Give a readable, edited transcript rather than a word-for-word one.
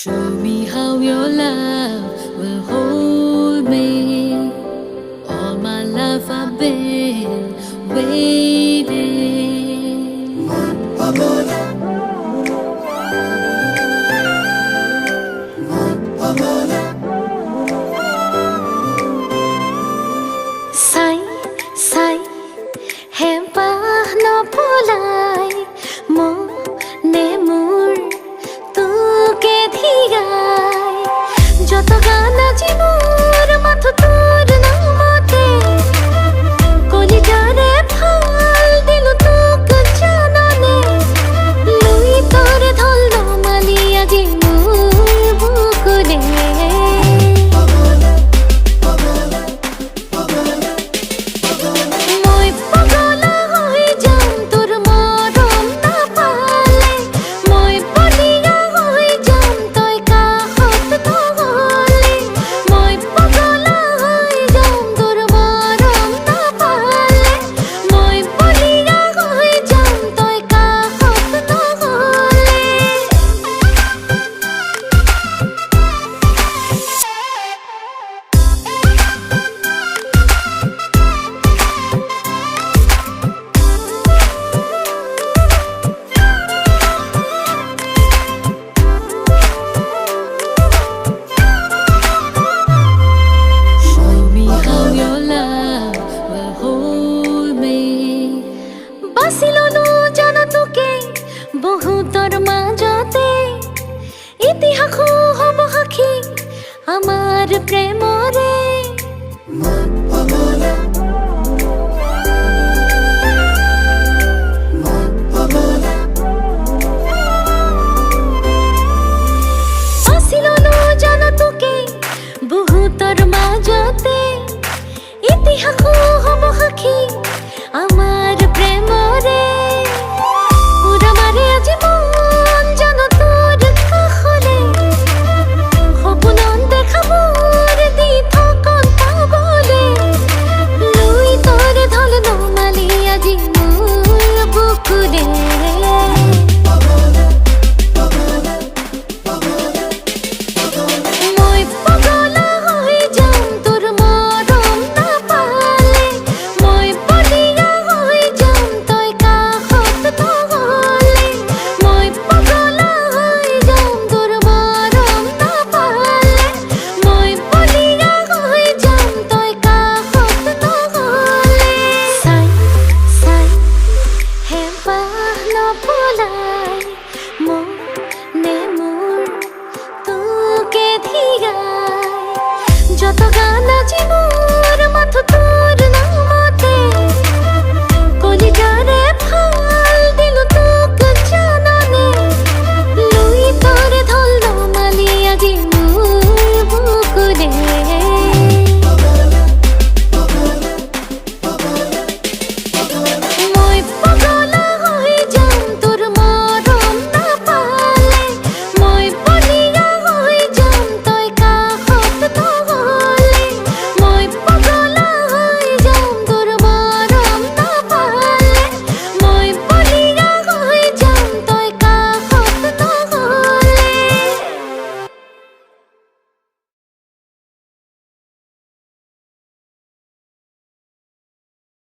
Show me how your love will hold me. All my life I've been waiting. Say, say, hempah no pulai mo nemur tu ke dhigai joto gana jimur mathu tor na mate koli jare phal dilu tu kachanane lui tor dhallo maliya jimur bukule বাসিলনো জানা তোকে বহুতর মাজতে ইতিহাস হব সাক্ষী আমার প্রেমরে